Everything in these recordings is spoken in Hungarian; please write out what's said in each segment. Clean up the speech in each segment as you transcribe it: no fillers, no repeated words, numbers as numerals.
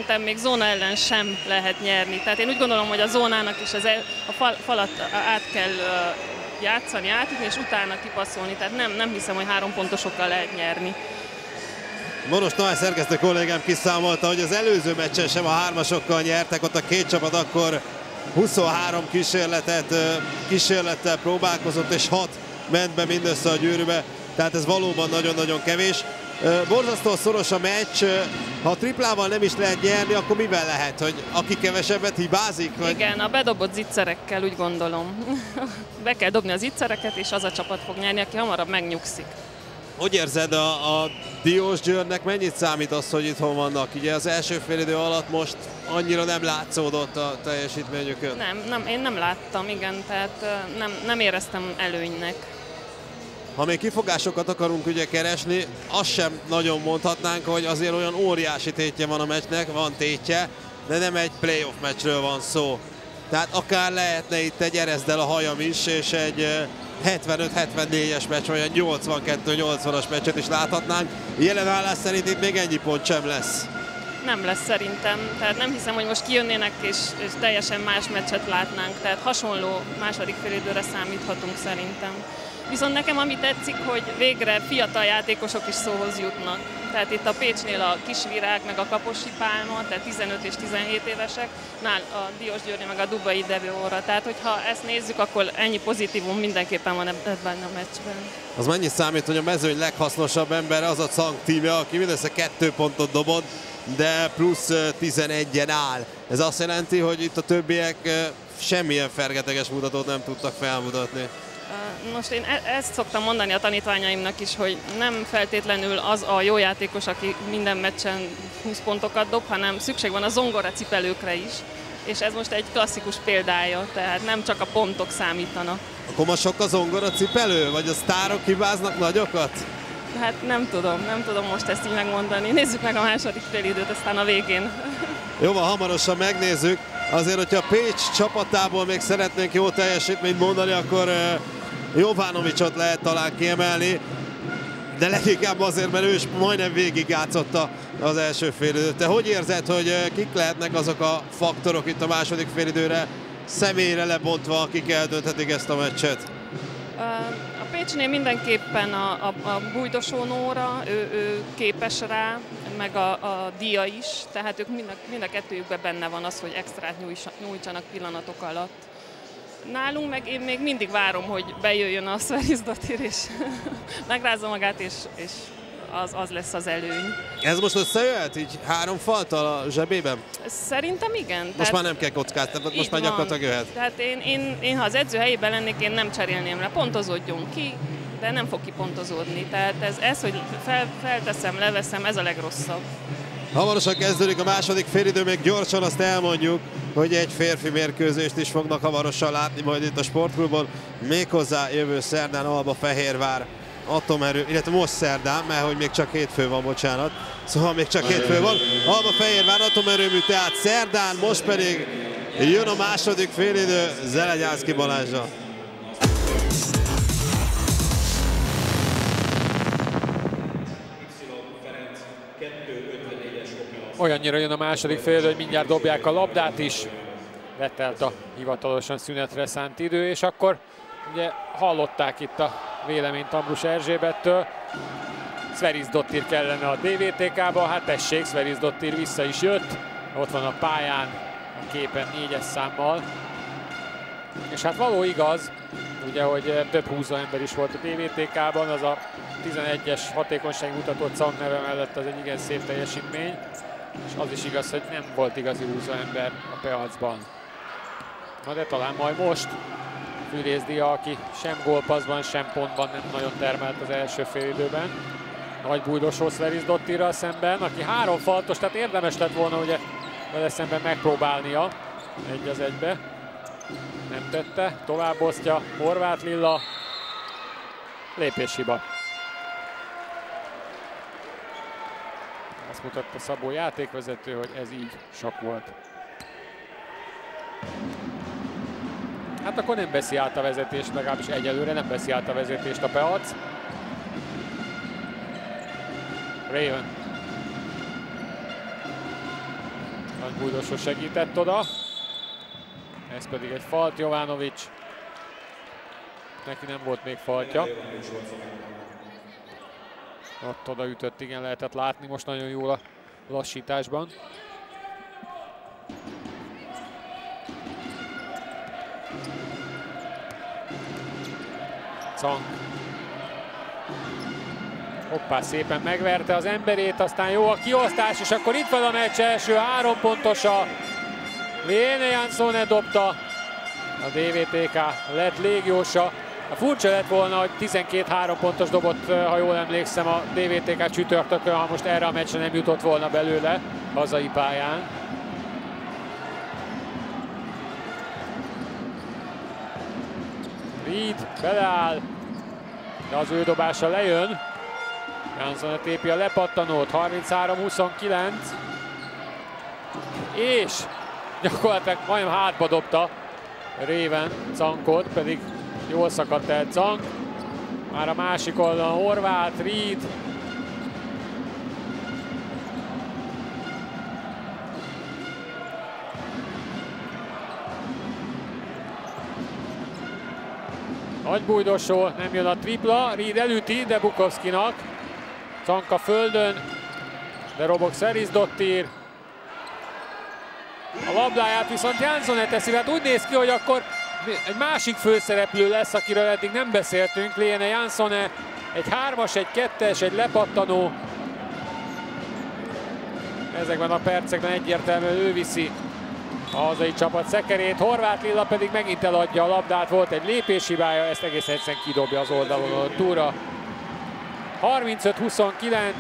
Szerintem még zóna ellen sem lehet nyerni. Tehát én úgy gondolom, hogy a zónának is a falat át kell játszani, átütni, és utána kipasszolni. Tehát nem hiszem, hogy 3 pontosokkal lehet nyerni. Moros Tamás szerkesztő kollégám kiszámolta, hogy az előző meccsen sem a 3-asokkal nyertek, ott a két csapat akkor 23 kísérlettel próbálkozott, és 6 ment be mindössze a gyűrűbe, tehát ez valóban nagyon-nagyon kevés. Borzasztó szoros a meccs, ha a triplával nem is lehet nyerni, akkor mivel lehet, hogy aki kevesebbet hibázik? Vagy? Igen, a bedobott zicserekkel, úgy gondolom. Be kell dobni a zicsereket, és az a csapat fog nyerni, aki hamarabb megnyugszik. Hogy érzed, a Diósgyőrnek mennyit számít az, hogy itthon vannak? Ugye az első félidő alatt most annyira nem látszódott a teljesítményükön. Én nem láttam, igen, tehát nem éreztem előnynek. Ha még kifogásokat akarunk ugye keresni, azt sem nagyon mondhatnánk, hogy azért olyan óriási tétje van a meccsnek, van tétje, de nem egy playoff meccsről van szó. Tehát akár lehetne itt egy Ereszdel a hajam is, és egy 75-74-es meccs, vagy egy 82-80-as meccset is láthatnánk. Jelen állás szerint itt még ennyi pont sem lesz. Nem lesz szerintem, tehát nem hiszem, hogy most kijönnének és teljesen más meccset látnánk, tehát hasonló második félidőre számíthatunk szerintem. Viszont nekem ami tetszik, hogy végre fiatal játékosok is szóhoz jutnak. Tehát itt a Pécsnél a Kisvirág, meg a Kaposi Pálma, tehát 15 és 17 évesek, a Diósgyőrnél meg a Dubai Deveóra. Tehát hogyha ezt nézzük, akkor ennyi pozitívum mindenképpen van ebben a meccsben. Az mennyi számít, hogy a mezőny leghasznosabb ember az a Cang tímje, aki mindössze 2 pontot dobott, de plusz 11-en áll. Ez azt jelenti, hogy itt a többiek semmilyen fergeteges mutatót nem tudtak felmutatni. Most én ezt szoktam mondani a tanítványaimnak is, hogy nem feltétlenül az a jó játékos, aki minden meccsen 20 pontokat dob, hanem szükség van a zongora cipelőkre is. És ez most egy klasszikus példája, tehát nem csak a pontok számítanak. Akkor ma sok a zongora cipelő? Vagy a sztárok hibáznak nagyokat? Hát nem tudom most ezt így megmondani. Nézzük meg a második félidőt, aztán a végén. Jó, van, hamarosan megnézzük. Azért, hogyha Pécs csapatából még szeretnénk jó teljesítményt mondani, akkor Jovanovicsot lehet talán kiemelni, de leginkább azért, mert ő is majdnem végigjátszotta az első félidőt. Te hogy érzed, hogy kik lehetnek azok a faktorok itt a második félidőre, személyre lebontva, akik eldönthetik ezt a meccset? A Pécsnél mindenképpen a Bújdosó Nóra, ő képes rá, meg a Dia is, tehát ők mind a kettőjükben benne van az, hogy extrát nyújtsanak pillanatok alatt. Nálunk meg én még mindig várom, hogy bejöjjön a Sverizdotir, és megrázza magát, és az lesz az előny. Ez most összejöhet így 3 faltal a zsebében? Szerintem igen. Most már nem kell kockáztatni, most már gyakorlatilag jöhet. Tehát én ha az edző helyében lennék, én nem cserélném le. Pontozódjon ki, de nem fog kipontozódni. Tehát ez hogy felteszem, leveszem, ez a legrosszabb. Hamarosan kezdődik a második félidő, még gyorsan azt elmondjuk, hogy egy férfi mérkőzést is fognak hamarosan látni majd itt a Sportklubon, méghozzá jövő szerdán Albafehérvár Atomerő, illetve most szerdán, mert hogy még csak hétfő van, bocsánat, szóval még csak hétfő van. Albafehérvár Atomerőmű tehát szerdán, most pedig jön a második félidő Zelegyánszky Balázsra. Olyannyira jön a második félidő, hogy mindjárt dobják a labdát is. Letelt a hivatalosan szünetre szánt idő, és akkor ugye hallották itt a véleményt Ambrus Erzsébettől. Sverizdotir kellene a DVTK-ba, hát tessék, Sverizdotir vissza is jött. Ott van a pályán, a képen 4-es számmal. És hát való igaz, ugye, hogy több húzó ember is volt a DVTK-ban, az a 11-es hatékonyságmutató Cang neve mellett az egy igen szép teljesítmény. És az is igaz, hogy nem volt igazi húzó ember a Peacban. Na de talán majd most Fűrész Dia, aki sem gólpasszban, sem pontban nem nagyon termelt az első félidőben. Nagy Bújdosó Sverizdotirral szemben, aki 3 faltos, tehát érdemes lett volna ugye vele szemben megpróbálnia 1-1-be. Nem tette, továbbosztja Horváth Lilla, lépéshiba. Azt mutatta Szabó játékvezető, hogy ez így sok volt. Hát akkor nem veszi át a vezetést, legalábbis egyelőre nem veszi át a vezetést a Peac. Raven. Nagy Bújdosó segített oda. Ez pedig egy falt, Jovanovic. Neki nem volt még faltja. Ott odaütött, igen, lehetett látni most nagyon jól a lassításban. Zang. Hoppá, szépen megverte az emberét, aztán jó a kiosztás, és akkor itt van a meccs első 3 pontosa. Lene Jansson dobta, a DVTK lett légiósa. Furcsa lett volna, hogy 12-3 pontos dobott, ha jól emlékszem, a DVTK csütörtökön, ha most erre a meccsre nem jutott volna belőle hazai pályán. Reed beleáll, de az ő dobása lejön. Jansson tépi a lepattanót, 33-29. És gyakorlatilag majdnem hátba dobta Réven Zankot, pedig jól szakadt el Zank. Már a másik oldalon Horváth, Reed. Nagy Bújdosó, nem jön a tripla, Reed elüti, de Bukovskinak. Zank a földön, de robog Szerisdottir. A labdáját viszont Jansson teszi, hát úgy néz ki, hogy akkor egy másik főszereplő lesz, akiről eddig nem beszéltünk. Lene Jansson, egy 3-as, egy 2-es, egy lepattanó. Ezekben a percekben egyértelműen ő viszi a hazai csapat szekerét. Horváth Lilla pedig megint eladja a labdát, volt egy lépéshibája, ezt egész egyszerűen kidobja az oldalon a túra. 35-29,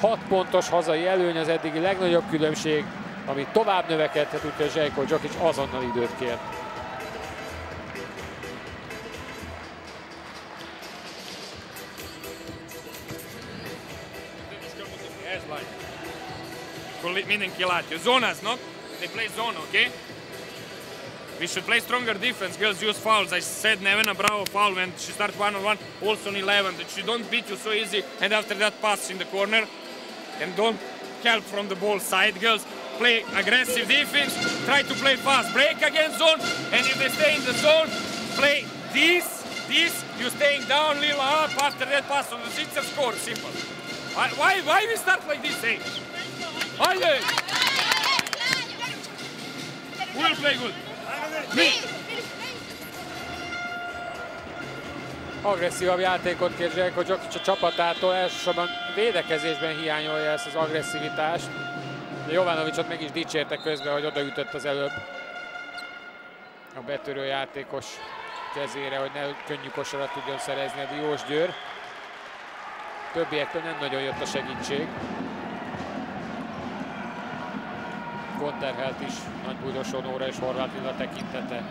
6 pontos hazai előny, az eddigi legnagyobb különbség, ami tovább növekedhet, úgyhogy Željko Đokić azonnal időt kér. Mindenki látja. Zona znak, they play zone, okay? We should play stronger defense. Girls use fouls. I said Nevena Bravo foul when she started 1-on-1, also on 11. That she don't beat you so easy, and after that pass in the corner. And don't help from the ball side. Girls, play aggressive defense, try to play fast. Break against zone, and if they stay in the zone, play this, you staying down, little up, after that pass on the sixer, score, simple. Why we start like this, eh? Who will play good? Me! Agresszívabb játékot kér Željko Đokić a csapatától, elsősorban védekezésben hiányolja ezt az agresszivitást. De Jovanovićot meg is dicsérte közben, hogy odaütött az előbb a betörő játékos kezére, hogy ne könnyű kosarat tudjon szerezni a Diósgyőr. Többiektől nem nagyon jött a segítség. Gondterhelt is Nagy Bújdosó Nóra és Horváth Lilla tekintete.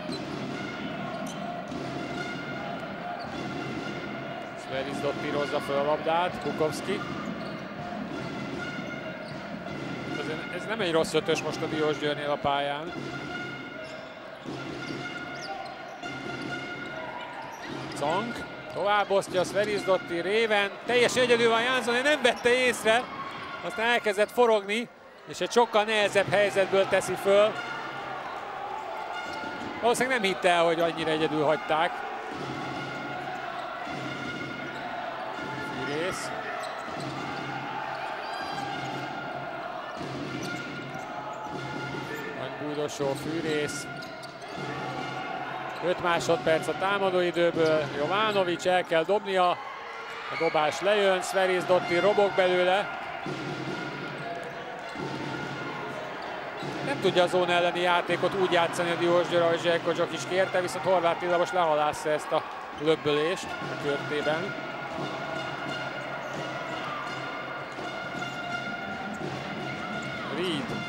Szerisdottir hozza fel a labdát, Bukovski. Ez nem egy rossz ötös most a Diósgyőrnél a pályán. Zang tovább osztja Szerisdottir, Réven. Teljesen egyedül van Jansson, nem vette észre. Aztán elkezdett forogni, és egy sokkal nehezebb helyzetből teszi föl. Valószínűleg nem hitte el, hogy annyira egyedül hagyták. Fűrész. Nagy Bújdosó, Fűrész. 5 másodperc a támadóidőből. Jovanović, el kell dobnia. A dobás lejön, Szerisdottir robog belőle. Nem tudja a zóna elleni játékot úgy játszani a Diósgyőr, ahogy Željko Đokić kérte, viszont Horváth Lilla most lehalásza ezt a löbbölést a körtében. Reed.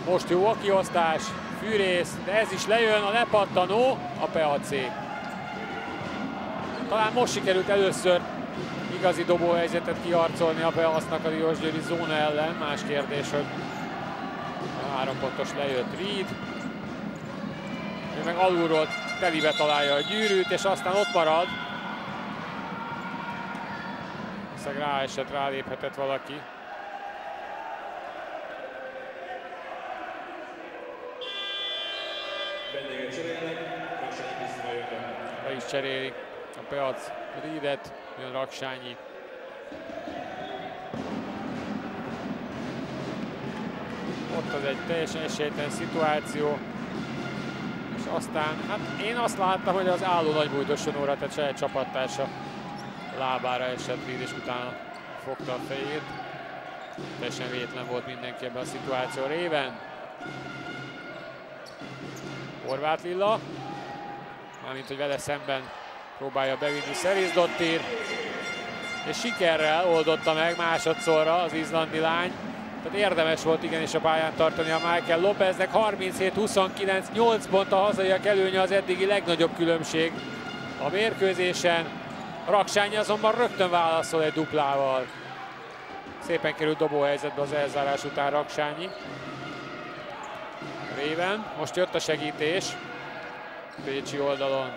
Most jó a kiosztás, Fűrész, de ez is lejön, a lepattanó, a PAC. Talán most sikerült először igazi dobóhelyzetet kiharcolni a PAC-nak a diósgyőri zóna ellen. Más kérdés, hogy a 3 pontos lejött Reed. Ő meg alulról telibe találja a gyűrűt, és aztán ott marad. valószínűleg ráesett, ráléphetett valaki. Be is cseréli a Peac Reedet, jön Raksányi. Ott az egy teljesen esélytelen szituáció. És aztán, hát én azt láttam, hogy az álló Nagybújdos Nóra, tehát saját csapattársa lábára esett Reed, és utána fogta a fejét. Teljesen véletlen volt mindenki ebben a szituáció réven. Horváth Lilla, mármint hogy vele szemben próbálja bevinni Szerisdottir, és sikerrel oldotta meg másodszorra az izlandi lány. Tehát érdemes volt igenis a pályán tartani a Michael Lopeznek. 37-29, 8 pont a hazaiak előnye, az eddigi legnagyobb különbség a mérkőzésen. Raksányi azonban rögtön válaszol egy duplával. Szépen került dobóhelyzetbe az elzárás után Raksányi. Réven, most jött a segítés pécsi oldalon.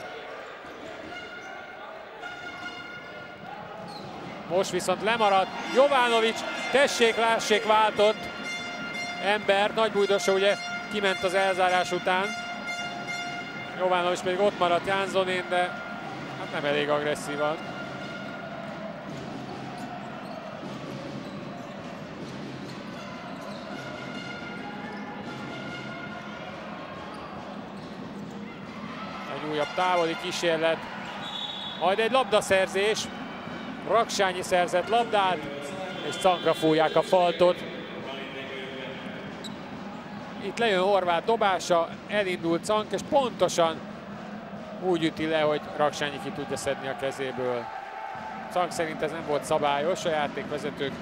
Most viszont lemaradt Jovanovic, tessék, lássék, váltott ember. Nagybújdosa ugye kiment az elzárás után. Jovanovic pedig ott maradt Jánszonén, de hát nem elég agresszívan. Egy újabb távoli kísérlet, majd egy labdaszerzés. Raksányi szerzett labdát, és cankra fújják a faltot. Itt lejön Horváth dobása, elindult Cank, és pontosan úgy üti le, hogy Raksányi ki tudja szedni a kezéből. Cank szerint ez nem volt szabályos, a játékvezetők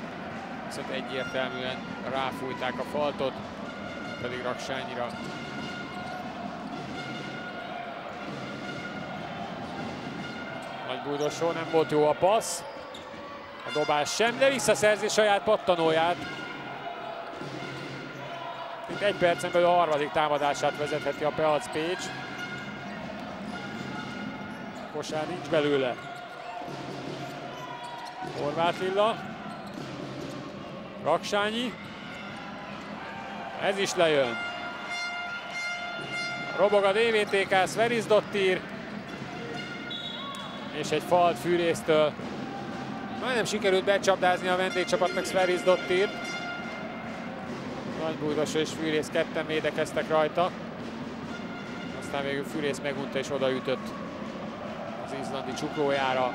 viszont egyértelműen ráfújták a faltot, pedig Raksányira. Nagybújdosó, nem volt jó a passz, a dobás sem, de visszaszerzi saját pattanóját. Itt egy percen belül a harmadik támadását vezetheti a Peac Pécs. Kosár nincs belőle. Horváth Lilla. Raksányi. Ez is lejön. Robog a DVTK, Szerisdottir. És egy falt Fűrésztől. Majdnem sikerült becsapdázni a vendégcsapatnak Szerisdottir. Nagybújdos és Fűrész ketten védekeztek rajta. Aztán végül Fűrész megunta és odaütött az izlandi csuklójára.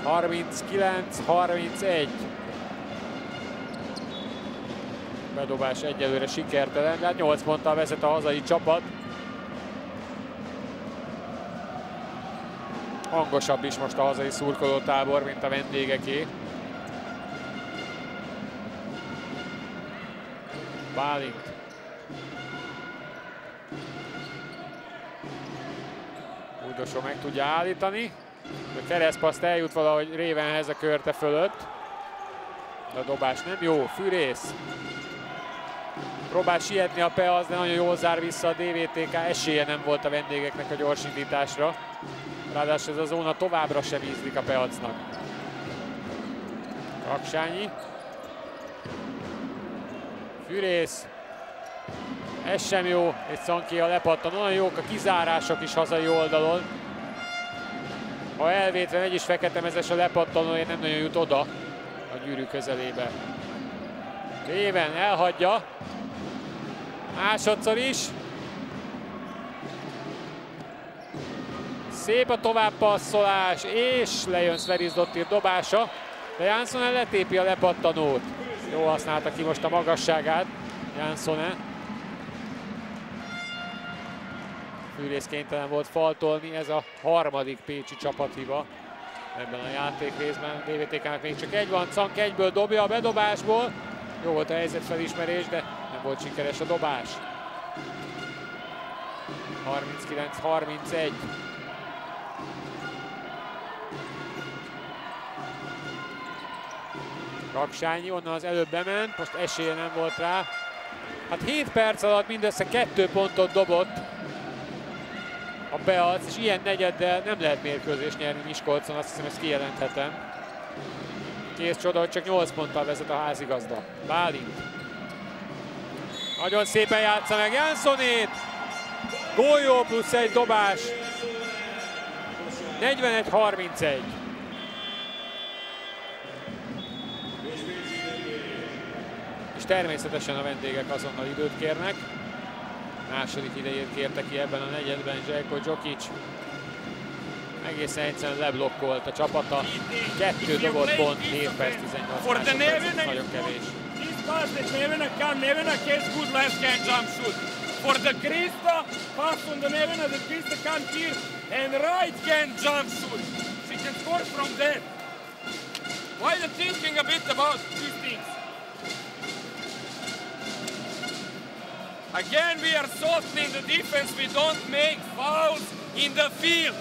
39-31. Bedobás egyelőre sikertelen, de hát 8 ponttal vezet a hazai csapat. Hangosabb is most a hazai szurkolótábor, mint a vendégeké. Bálint. Bújdosó meg tudja állítani. A keresztpaszt eljut valahogy Révenhez a körte fölött. De a dobás nem jó. Fűrész. Próbál sietni a Peac, de nagyon jól zár vissza a DVTK. Esélye nem volt a vendégeknek a gyorsindításra. Ráadásul ez a zóna továbbra sem ízlik a Peacnak. Raksányi. Fűrész. Ez sem jó, egy Cankia lepattan. Olyan jók a kizárások is hazai oldalon. Ha elvétve egy is feketemezes a lepattanóért, nem nagyon jut oda a gyűrű közelébe. Réven elhagyja. Másodszor is. Szép a továbbpasszolás, és lejön Szerisdottir dobása, de Jánszonen letépi a lepattanót. Jól használta ki most a magasságát Jánszonen. Fűrész kénytelen volt faltolni, ez a harmadik pécsi csapathiba ebben a játékrészben. DVTK-nak még csak egy van, Cank egyből dobja a bedobásból. Jó volt a helyzetfelismerés, de nem volt sikeres a dobás. 39-31. Raksányi onnan az előbb bement, most esélye nem volt rá. Hát 7 perc alatt mindössze 2 pontot dobott a Peac, és ilyen negyeddel nem lehet mérkőzést nyerni Miskolcon, azt hiszem, ezt kijelenthetem. Kész csoda, hogy csak 8 ponttal vezet a házigazda. Bálint. Nagyon szépen játsza meg Janssonét. Golyó plusz egy dobás. 41-31. És természetesen a vendégek azonnal időt kérnek. Második idejét kérte ki ebben a negyedben Željko Đokić. Egészen egyszerűen leblokkolt a csapata. 2 dobott pont, 7 perc 18 másodperc, ez nagyon kevés. Pass that Nevena can, Nevena has good left hand jump shoot. For the Krista, pass on the Nevena, the Krista can here and right hand jump shoot. She can score from that. Why are you thinking a bit about these things? Again, we are softening the defense. We don't make fouls in the field.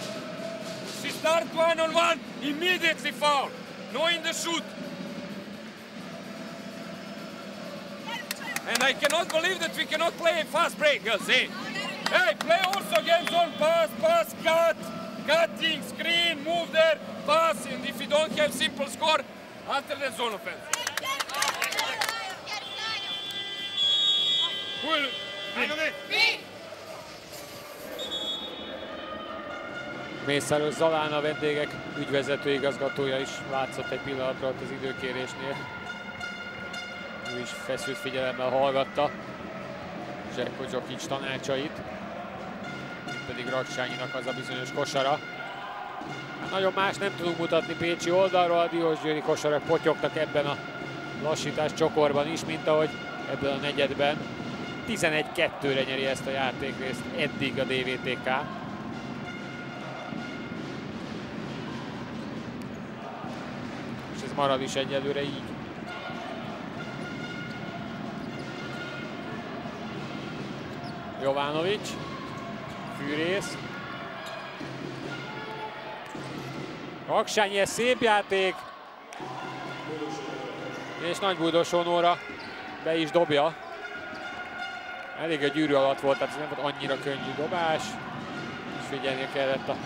She starts one-on-one, immediately foul. No in the shoot. And I cannot believe that we cannot play a fast break, girls. Hey, play also game zone, pass, cut, cutting, screen, move there, pass. And if you don't have simple score, after the zone offense. Mészáros Zalán, a vendégek ügyvezető igazgatója is látszott egy pillanatra az időkérésnél. Ő is feszült figyelemmel hallgatta Željko Đokić tanácsait, mint pedig Raksányinak az a bizonyos kosara. Hát nagyon más nem tudunk mutatni pécsi oldalról, a diósgyőri kosarak potyogtak ebben a lassítás csokorban is, mint ahogy ebben a negyedben. 11-2-re nyeri ezt a játékrészt eddig a DVTK. És ez marad is egyelőre így. Jovanović, Fűrész. Raksányi, ez szép játék. És Nagybújdosó Nóra be is dobja. Elég a gyűrű alatt volt, tehát ez nem volt annyira könnyű dobás. És figyelni kellett a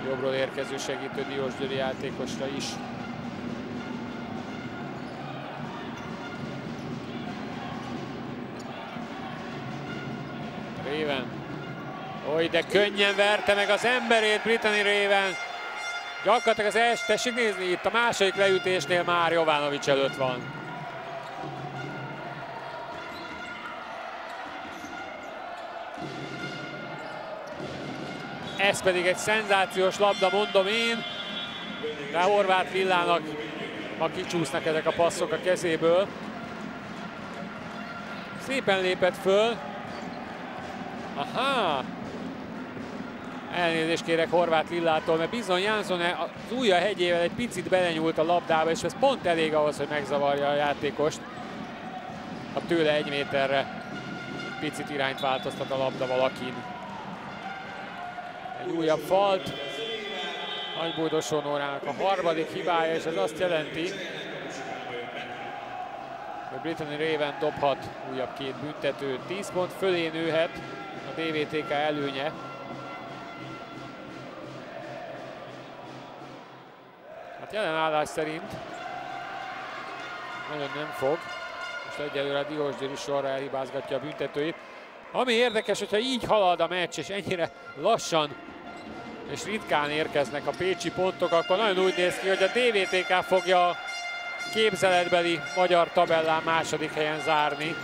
jobbról érkező segítő diósgyőri játékosra is. Raven. Oly, de könnyen verte meg az emberét Brittany Raven. Gyakorlatilag az első, tessék nézni, itt a második leütésnél már Jovanović előtt van. Ez pedig egy szenzációs labda, mondom én. De Horváth Lillának ma kicsúsznak ezek a passzok a kezéből. Szépen lépett föl. Aha! Elnézést kérek Horváth Lillától, mert bizony Jansson az ujja hegyével egy picit belenyúlt a labdába, és ez pont elég ahhoz, hogy megzavarja a játékost. A tőle 1 méterre picit irányt változtat a labda valakin. Egy újabb falt. Nagybújdosó Nórának a harmadik hibája, és ez azt jelenti, hogy Brittany Raven dobhat újabb 2 büntetőt. 10 pont fölé nőhet a DVTK előnye. Hát jelen állás szerint nagyon nem fog. Most egyelőre a diósgyőri sorra elhibázgatja a büntetőit. Ami érdekes, hogyha így halad a meccs, és ennyire lassan és ritkán érkeznek a pécsi pontok, akkor nagyon úgy néz ki, hogy a DVTK fogja a képzeletbeli magyar tabellán második helyen zárni.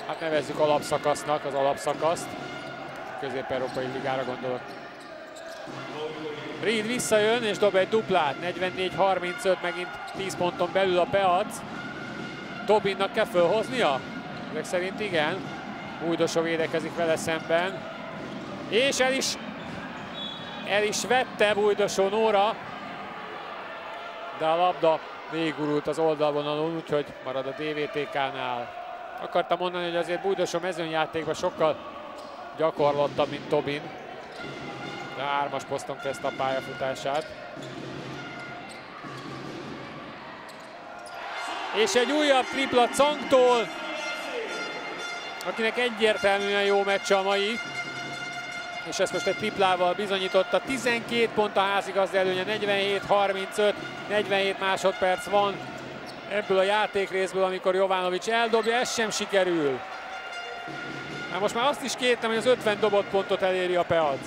Hát nevezzük alapszakasznak az alapszakaszt. Közép-európai ligára gondolok. Reed visszajön és dob egy duplát. 44-35, megint 10 ponton belül a Peac. Tobinnak kell fölhoznia? Ezek szerint igen. Bújdosó védekezik vele szemben. És el is vette Bújdosó Nóra. De a labda végigurult az oldalvonalon, úgyhogy marad a DVTK-nál. Akartam mondani, hogy azért Bújdosó mezőnyjátékban sokkal gyakorlottabb, mint Tobin. De 3-as poszton kezdte a pályafutását. És egy újabb tripla Cangtól, akinek egyértelműen jó meccs a mai. és ezt most egy triplával bizonyította. 12 pont a házigazda előnye, 47-35, 47 másodperc van ebből a játékrészből, amikor Jovanovic eldobja, ez sem sikerül. Hát most már azt is kértem, hogy az 50 dobott pontot eléri a Peac.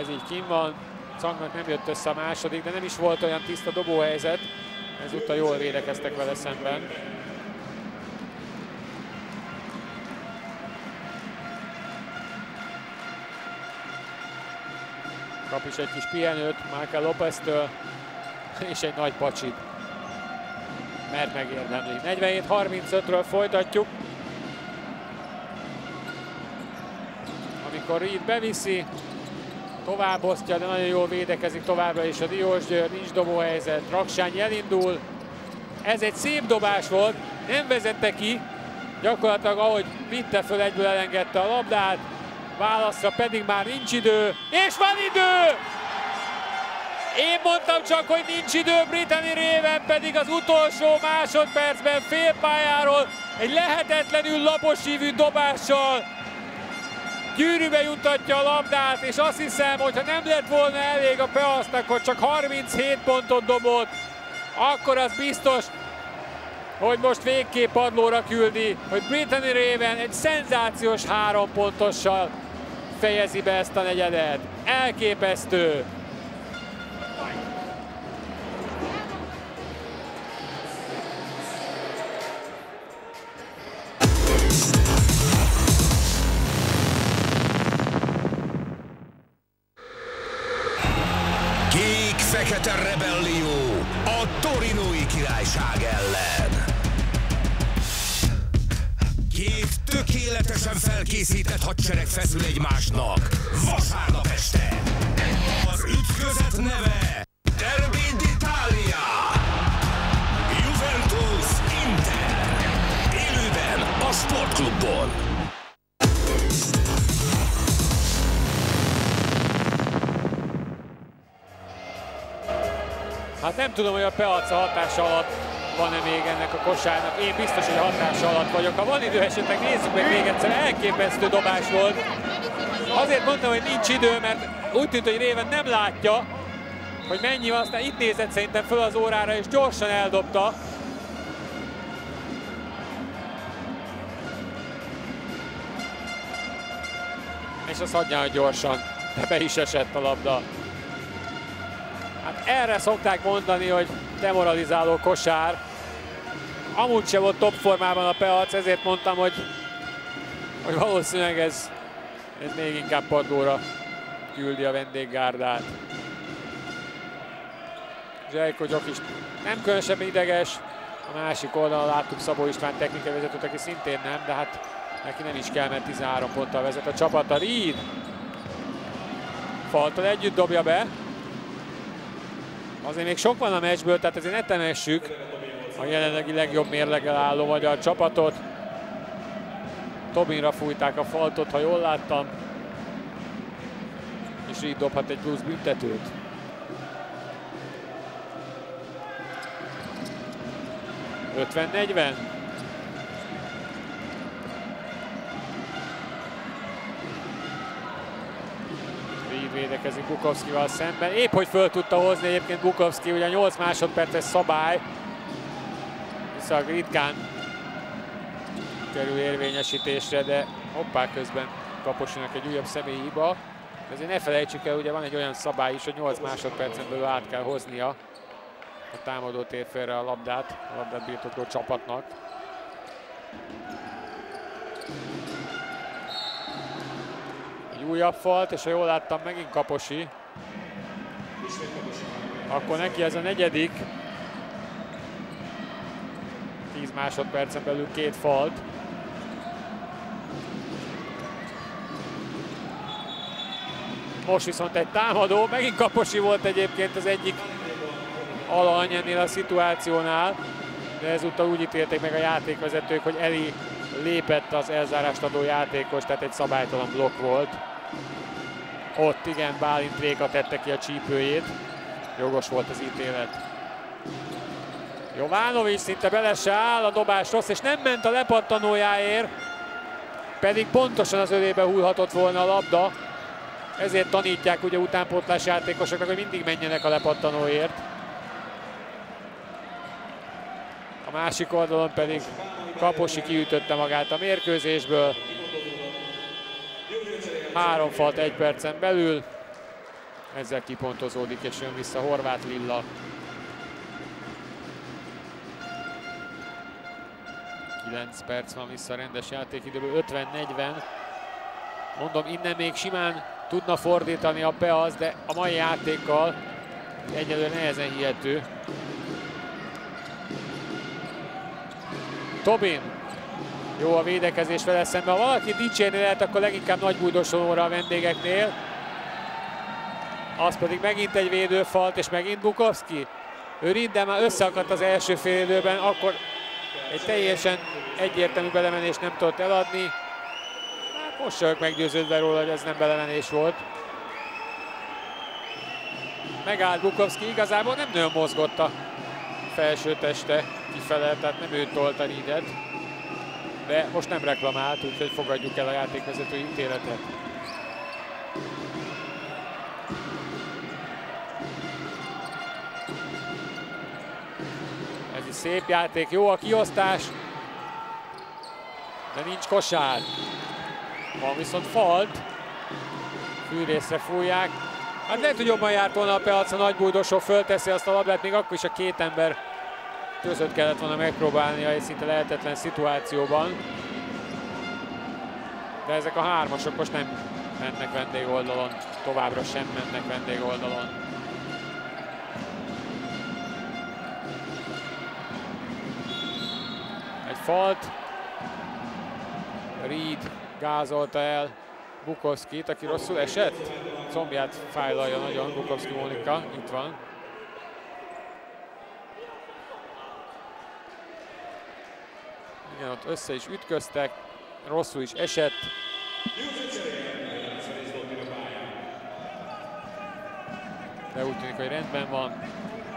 Ez így kint van, Cangnak nem jött össze a második, de nem is volt olyan tiszta dobóhelyzet. Ezúttal jól védekeztek vele szemben. Kap is egy kis pihenőt Michael Lopeztől, és egy nagy pacsit. Mert megérdemli. 47-35-ről folytatjuk. Amikor Reed beviszi, továbbosztja, de nagyon jól védekezik továbbra is a Diósgyőr, nincs dobóhelyzet, Raksány elindul. Ez egy szép dobás volt, nem vezette ki, gyakorlatilag ahogy vitte föl, egyből elengedte a labdát, válaszra pedig már nincs idő, és van idő! Én mondtam csak, hogy nincs idő, Brittany Raven pedig az utolsó másodpercben félpályáról egy lehetetlenül lapos hívű dobással gyűrűbe juttatja a labdát, és azt hiszem, hogyha nem lett volna elég a Peacnak, hogy csak 37 pontot dobott, akkor az biztos, hogy most végképp padlóra küldi, hogy Brittany Raven egy szenzációs 3 pontossal fejezi be ezt a negyedet. Elképesztő! Kék-fekete rebellió a torinói királyság ellen. Két tökéletesen felkészített hadsereg feszül egymásnak vasárnap este. Az ütközet neve Derby d'Italia. Juventus Inter. Élőben a Sportklubban. Hát nem tudom, hogy a Peac hatása alatt van-e még ennek a kosárnak. Én biztos, hogy hatása alatt vagyok. Ha van idő, esetleg nézzük meg még egyszer. Elképesztő dobás volt. Azért mondtam, hogy nincs idő, mert úgy tűnt, hogy Raven nem látja, hogy mennyi van. Aztán itt nézett szerintem föl az órára, és gyorsan eldobta. És azt hagyja, hogy gyorsan, de be is esett a labda. Hát erre szokták mondani, hogy demoralizáló kosár. Amúgy se volt top formában a Peac, ezért mondtam, hogy valószínűleg ez még inkább padlóra küldi a vendéggárdát. Zsejko Gyok is nem különösebben ideges. A másik oldalon láttuk Szabó István technikai vezetőt, aki szintén nem, de hát neki nem is kell, mert 13 ponttal vezet a csapat. A Reed Falttal együtt dobja be. Azért még sok van a meccsből, tehát ezért ne temessük a jelenlegi legjobb mérleggel álló magyar csapatot. Tobinra fújták a Faltot, ha jól láttam. És így dobhat egy plusz büntetőt. ...50-40. Védekezik Bukovszkival szemben. Épp hogy föl tudta hozni egyébként Bukovszki, ugye a 8 másodperces szabály. Viszont ritkán kerül érvényesítésre, de hoppá, közben Kaposinak egy újabb személyi hiba. De azért ne felejtsük el, ugye van egy olyan szabály is, hogy 8 másodpercen belül át kell hoznia a támadó térfélre a labdát birtokló csapatnak. Újabb falt, és ha jól láttam, megint Kaposi. Akkor neki ez a negyedik. 10 másodpercen belül 2 falt. Most viszont egy támadó, megint Kaposi volt egyébként az egyik alany ennél a szituációnál, de ezúttal úgy ítélték meg a játékvezetők, hogy elé lépett az elzárást adó játékos, tehát egy szabálytalan blokk volt. Ott igen, Bálint Réka tette ki a csípőjét. Jogos volt az ítélet. Jovanovic szinte bele se áll, a dobás rossz, és nem ment a lepattanójáért, pedig pontosan az ölébe hullhatott volna a labda. Ezért tanítják ugye utánpótlás játékosoknak, hogy mindig menjenek a lepattanóért. A másik oldalon pedig Kaposi kiütötte magát a mérkőzésből. 3 falt 1 percen belül. Ezzel kipontozódik és jön vissza Horváth Lilla. 9 perc van vissza a rendes játékidőből, 50-40. Mondom, innen még simán tudna fordítani a Peaz, de a mai játékkal egyelőre nehezen hihető. Tobin. Jó a védekezés vele szemben. Ha valaki dicsérni lehet, akkor leginkább Nagybújdosonóra a vendégeknél. Az pedig megint egy védőfalt, és megint Bukovski. Ő Riddel már összeakadt az első félidőben, akkor egy teljesen egyértelmű belemenést nem tudott eladni. Hát most sem meggyőződve róla, hogy ez nem belemenés volt. Megállt Bukovski, igazából nem nagyon mozgott a felső teste kifele, tehát nem ő tolta Ridet. De most nem reklamált, úgyhogy fogadjuk el a játékvezetői ítéletet. Ez egy szép játék, jó a kiosztás, de nincs kosár. Van viszont falt, fűrészre fújják. Hát lehet, hogy jobban járt volna a Peaz, ha Nagybújdosó fölteszi azt a labdát, még akkor is a két ember között kellett volna megpróbálnia egy szinte lehetetlen szituációban. De ezek a hármasok most nem mennek vendégoldalon, továbbra sem mennek vendégoldalon. Egy falt. Reed gázolta el Bukovskit, aki rosszul esett. Combját fájlalja nagyon Bukovski Mónika, itt van. Igen, ott össze is ütköztek, rosszul is esett. De úgy tűnik, hogy rendben van.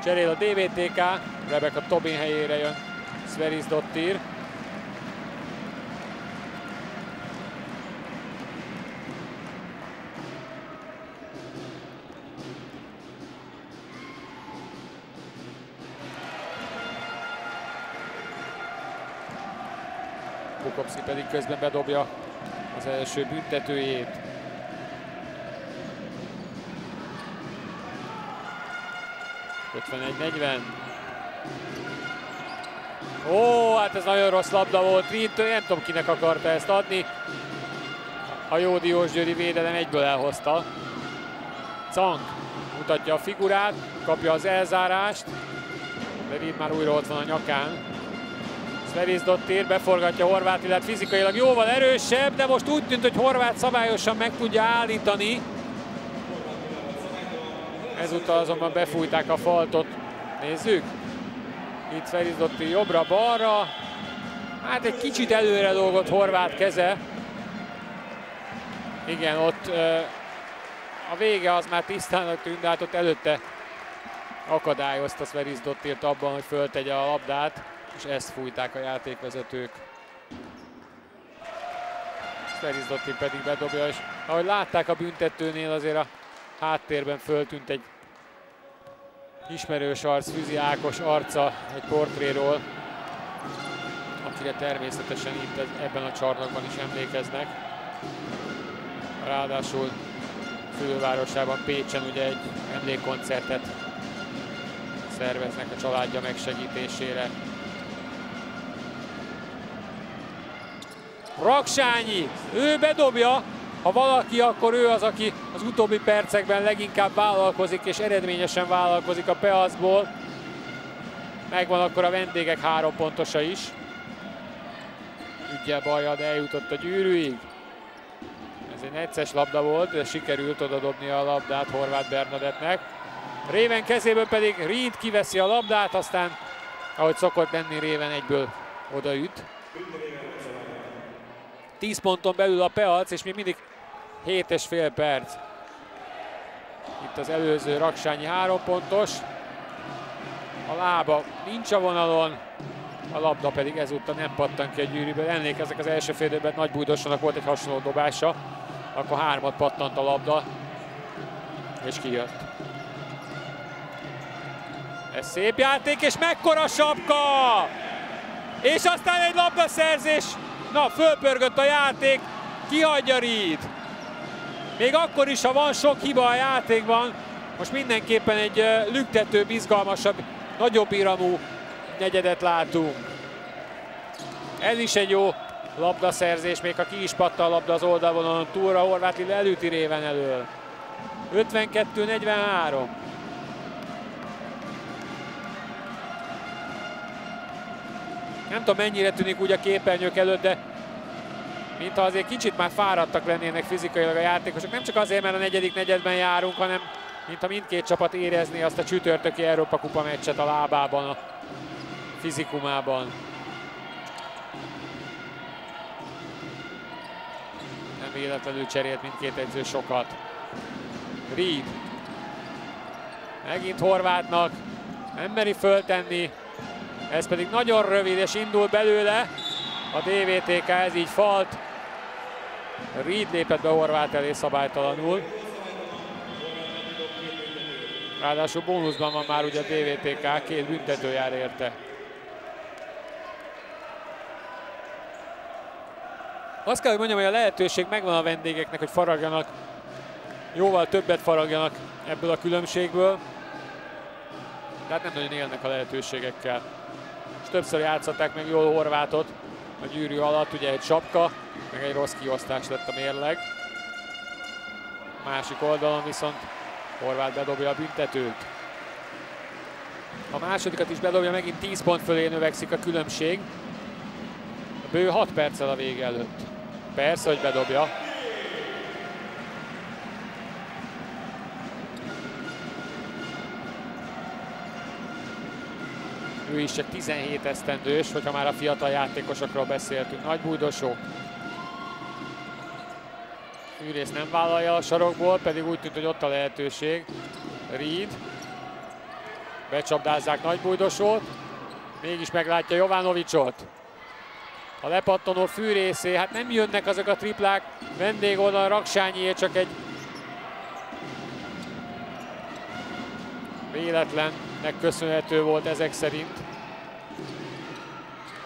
Cserél a DVTK, Rebecca Tobin helyére jön Sverisdottir. Bukovski pedig közben bedobja az első büntetőjét. Ó, hát ez nagyon rossz labda volt Reedtől, nem tudom kinek akarta ezt adni. A jó diósgyőri védelem egyből elhozta. Cang mutatja a figurát, kapja az elzárást, de Reed már újra ott van a nyakán. Sverisdottir beforgatja Horváth Lillát, fizikailag jóval erősebb, de most úgy tűnt, hogy Horváth szabályosan meg tudja állítani. Ezúttal azonban befújták a faltot. Nézzük. Itt Sverisdottir jobbra-balra. Hát egy kicsit előre dolgott Horváth keze. Igen, ott a vége az már tisztának tűnt, de hát ott előtte akadályozta Sverisdottirt abban, hogy föltegye a labdát, és ezt fújták a játékvezetők. Sverisdottir pedig bedobja, és ahogy látták a büntetőnél, azért a háttérben föltűnt egy ismerős arc, Füzi Ákos arca egy portréról, akire természetesen itt ebben a csarnokban is emlékeznek. Ráadásul szülővárosában, Pécsen ugye egy emlékkoncertet szerveznek a családja megsegítésére. Raksányi, ő bedobja, ha valaki, akkor ő az, aki az utóbbi percekben leginkább vállalkozik, és eredményesen vállalkozik a Peazból. Megvan akkor a vendégek 3 pontosa is. Üggyel balja, de eljutott a gyűrűig. Ez egy necces labda volt, de sikerült odadobni a labdát Horváth Bernadettnek. Réven kezéből pedig Reed kiveszi a labdát, aztán, ahogy szokott lenni, Réven egyből odaüt. 10 ponton belül a Peaz, és még mindig 7,5 perc. Itt az előző Raksányi 3 pontos. A lába nincs a vonalon, a labda pedig ezúttal nem pattan ki a gyűrűből. Emlékeznek, az első fél időben Nagy Bújdosónak volt egy hasonló dobása, akkor 3-at pattant a labda, és kijött. Ez szép játék, és mekkora sapka! És aztán egy labdaszerzés. Na, fölpörgött a játék, kihagyja Reed. Még akkor is, ha van sok hiba a játékban, most mindenképpen egy lüktetőbb, izgalmasabb, nagyobb iramú negyedet látunk. Ez is egy jó labdaszerzés, még ha ki is patta a labda az oldalvonalon túlra, Horváth Lilla elüti Réven elől. 52-43. Nem tudom, mennyire tűnik úgy a képernyők előtt, de mintha azért kicsit már fáradtak lennének fizikailag a játékosok. Nem csak azért, mert a negyedik negyedben járunk, hanem mintha mindkét csapat érezné azt a csütörtöki Európa Kupa meccset a lábában, a fizikumában. Nem véletlenül cserélt mindkét edző sokat. Reed. Megint Horváthnak. Nem meri föltenni. Ez pedig nagyon rövid, és indul belőle a DVTK, ez így falt. Reed lépett be Horváth elé szabálytalanul. Ráadásul bónuszban van már ugye a DVTK, 2 büntető jár érte. Azt kell, hogy mondjam, hogy a lehetőség megvan a vendégeknek, hogy faragjanak, jóval többet faragjanak ebből a különbségből. Tehát nem nagyon élnek a lehetőségekkel. És többször játszották meg jól Horváthot a gyűrű alatt, ugye egy sapka, meg egy rossz kiosztás lett a mérleg. A másik oldalon viszont Horváth bedobja a büntetőt. A másodikat is bedobja, megint 10 pont fölé növekszik a különbség. Bő 6 perccel a vége előtt. Persze, hogy bedobja. Ő is csak 17 esztendős, hogyha már a fiatal játékosokról beszéltünk. Nagy Bújdosó. Fűrész nem vállalja a sarokból, pedig úgy tűnt, hogy ott a lehetőség. Reed. Becsapdázzák Nagy Bújdosót. Mégis meglátja Jovanovicsot. A lepattanó Fűrészé, hát nem jönnek azok a triplák. Vendégoldalon Raksányié csak egy véletlennek köszönhető volt ezek szerint.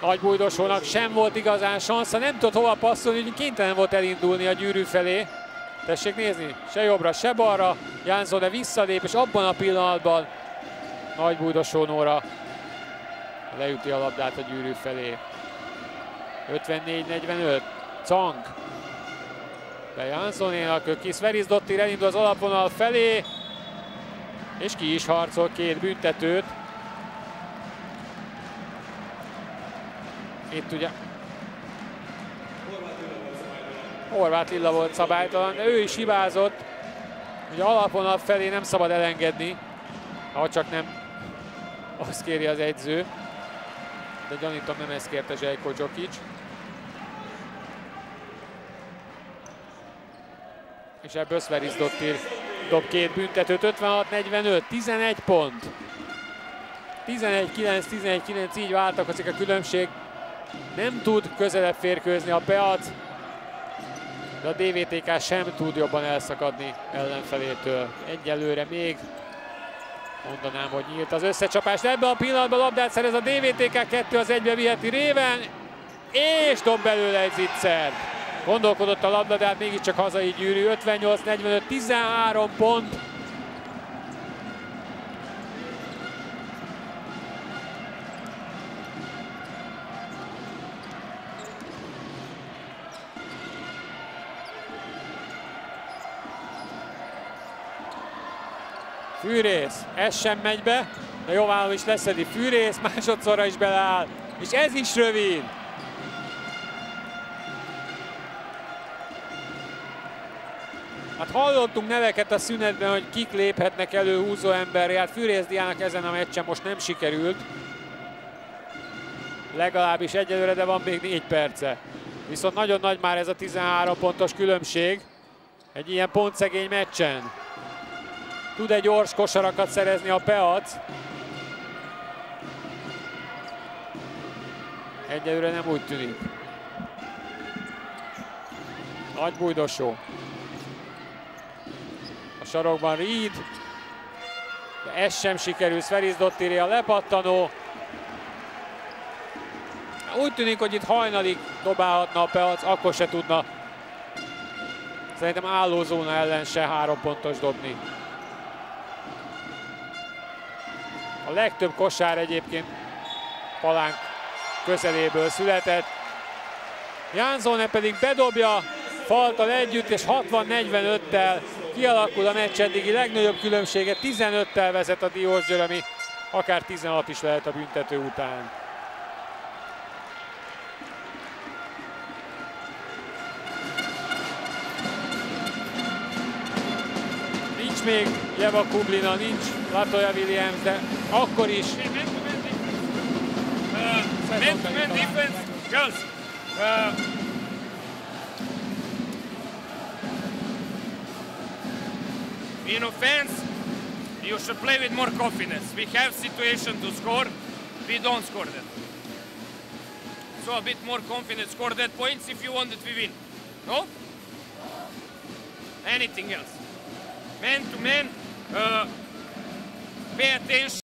Nagy Bújdosónak sem volt igazán sansza, nem tudott hova passzolni, úgyhogy kénytelen volt elindulni a gyűrű felé. Tessék nézni, se jobbra, se balra. Jánzone visszalép, és abban a pillanatban Nagy Bújdosó Nóra leüti a labdát a gyűrű felé. 54-45. Cang. De Jánzonénak, Kis Verisdottir elindul az alapvonal felé, és ki is harcol 2 büntetőt. Itt ugye Horváth Lilla volt szabálytalan, de ő is hibázott. Ugye alapvonal felé nem szabad elengedni, ha csak nem azt kéri az edző. De gyanítom, nem ezt kérte Zsejko Djokic. És ebből Verisdottir dob 2 büntetőt, 56-45, 11 pont. 11-9, 11-9, így váltakozik a különbség. Nem tud közelebb férkőzni a Peac, de a DVTK sem tud jobban elszakadni ellenfelétől. Egyelőre még mondanám, hogy nyílt az összecsapás. Ebben a pillanatban labdát szerez a DVTK, 2-1-be viheti Réven, és dob belőle egy zicsert. Gondolkodott a labda, de hát mégiscsak hazai gyűrű. 58-45, 13 pont. Fűrész, ez sem megy be, de Jovanovics leszedi. Fűrész másodszorra is beleáll, és ez is rövid. Hát hallottunk neveket a szünetben, hogy kik léphetnek elő húzó emberre. Hát Fűrész Diának ezen a meccsen most nem sikerült. Legalábbis egyelőre, de van még 4 perce. Viszont nagyon nagy már ez a 13 pontos különbség egy ilyen pontszegény meccsen. Tud egy gyors kosarakat szerezni a Peac. Egyelőre nem úgy tűnik. Nagy bújdosó. A sarokban Reed. De ez sem sikerül, Sverizdottiré a lepattanó. Úgy tűnik, hogy itt hajnalig dobálhatna a Peac, akkor se tudna szerintem állózóna ellen se 3 pontos dobni. A legtöbb kosár egyébként Palánk közeléből született. Janzone pedig bedobja faltal együtt, és 60-45-tel kialakul a meccs eddigi legnagyobb különbsége. 15-tel vezet a Diósgyőr, ami akár 16 is lehet a büntető után. Nincs még Jeva Kublina, nincs Latoya Williams, de akkor is. Man-to-man defense, girls. In offense, you should play with more confidence. We have situation to score, we don't score that. So a bit more confidence, score that points. If you want it, we win. No? Anything else? Man to man, pay attention.